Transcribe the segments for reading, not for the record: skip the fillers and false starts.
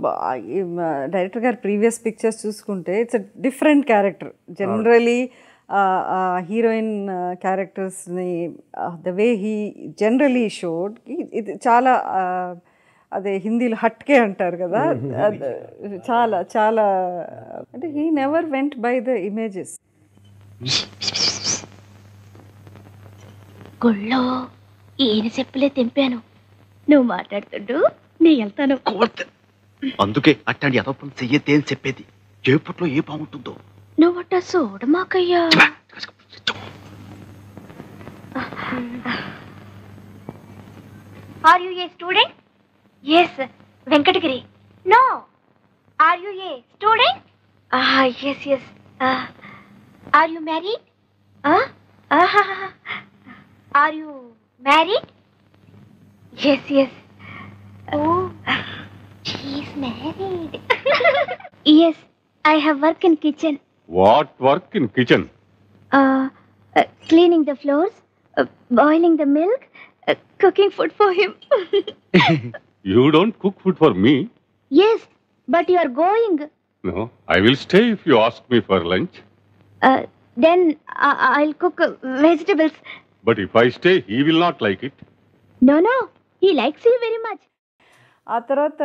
Director గారి previous pictures చూసుకుంటే it's different character generally heroine క్యారెక్టర్స్ని the way he generally showed ఇది చాలా అదే హిందీలో హట్కే అంటారు కదా చాలా చాలా అంటే he never went by the images. గుళ్ళో ఈయన చెప్పులే తెంపాను, నువ్వు మాట్లాడుతుండు నీ వెళ్తాను. అందుకే అట్టండి అదొప్పని చెయ్యతే అని చెప్పేది. చేపట్లో ఏ బాగుంటుందో నువ్వట చూడమాకయ్యా. Are you a student? Yes, Venkatagiri. No. Are you a student? Yes, yes. Are you married? Are you married? Yes, yes. Oh, she's married. Yes, I have work in kitchen. What work in kitchen? Cleaning the floors, boiling the milk, cooking food for him. You don't cook food for me? Yes, but you are going. No, I will stay if you ask me for lunch. Then I'll cook vegetables. But if I stay, he will not like it. No, no, he likes you very much. ఆ తర్వాత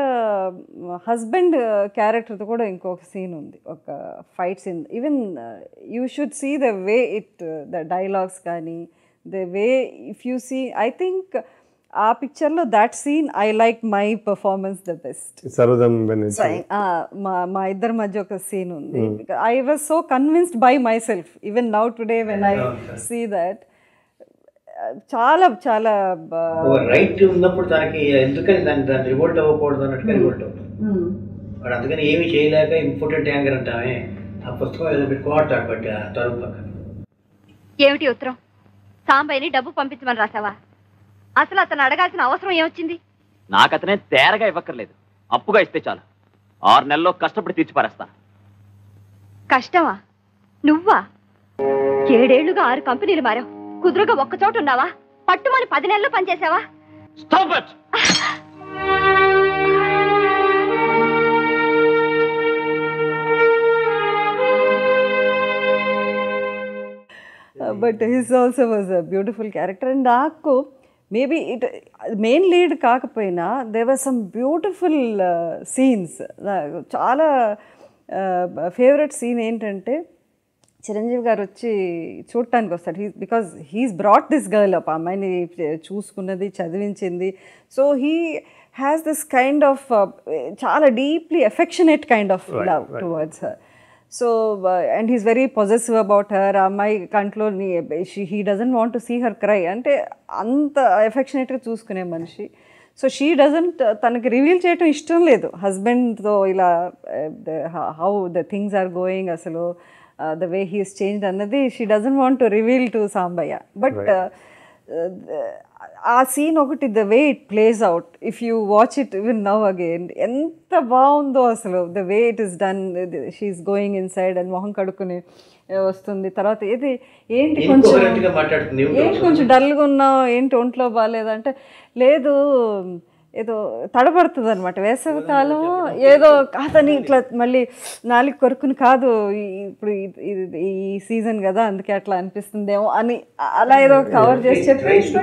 husband క్యారెక్టర్తో కూడా ఇంకొక scene ఉంది, ఒక fight scene. Even you should see the way it the dialogues కానీ the way if you see I think ఆ పిక్చర్లో that scene I like my performance the best. మా ఇద్దరి మధ్య ఒక సీన్ ఉంది. I was so convinced by myself even now today when I see that. చాలా చాలా రైట్ ఉన్నప్పుడు తనకి ఎందుకని దాన్ని రివోల్ట్ అవ్వకూడదు అన్నట్టుగా రివోల్ట్ అవుతుంది వాడు. అందుకని ఏమి చేయలేక ఇంపార్టెంట్ యాంగర్ అంటామే ఆ పుస్తకం ఏదో పెట్టుకోవట్టాడు. బట్ తరుపు పక్కన ఏమిటి ఉత్తరం? సాంబయ్యని డబ్బు పంపించమని రాసావా? అసలు అతను అడగాల్సిన అవసరం ఏమొచ్చింది? నాకు అతనే తేరగా ఇవ్వక్కర్లేదు, అప్పుగా ఇస్తే చాలు. 6 నెలల్లో కష్టపడి తీర్చిపారేస్తాను. కష్టమా? నువ్వా? 7 ఏళ్లుగా 6 కంపెనీలు మారావు, కుదురుగా ఒక్క చోట ఉన్నావా? పట్టుమని 10 నెలలు పనిచేసావా? Stop it! But his also was a beautiful character. And నాకు మేబీ ఇట్ మెయిన్ లీడ్ కాకపోయినా there were some beautiful scenes. చాలా ఫేవరెట్ సీన్ ఏంటంటే చిరంజీవి గారు వచ్చి చూడటానికి వస్తాడు. Because he's brought this girl up, అమ్మాయిని చూసుకున్నది, చదివించింది. So he has this kind of చాలా deeply affectionate kind of love towards her. So and he's very possessive about her. ఆ అమ్మాయి కంట్లో he doesn't want to see her cry, అంటే అంత ఎఫెక్షనేట్గా చూసుకునే మనిషి. సో షీ డజంట్, తనకి రివీల్ చేయటం ఇష్టం లేదు హస్బెండ్తో ఇలా how the things are going, అసలు the way he has changed అన్నది she doesn't want to reveal to Sambayya. But ఆ సీన్ ఒకటి, the way it plays out, if you watch it even now again, ఎంత బాగుందో అసలు. the way it is done, she is going inside and మొహం కడుక్కుని వస్తుంది. తర్వాత ఏంటి కొంచెం డల్గా ఉన్నావు, ఏంటి ఒంట్లో బాగాలేదంటే, లేదు ఏదో తడబడుతుంది అనమాట, వేసవికాలం ఏదో అతని ఇట్లా మళ్ళీ నాలుగు కొరుకుని, కాదు ఇప్పుడు ఈ సీజన్ కదా అందుకే అట్లా అనిపిస్తుందేమో అని అలా ఏదో కవర్ చేసి చెప్పి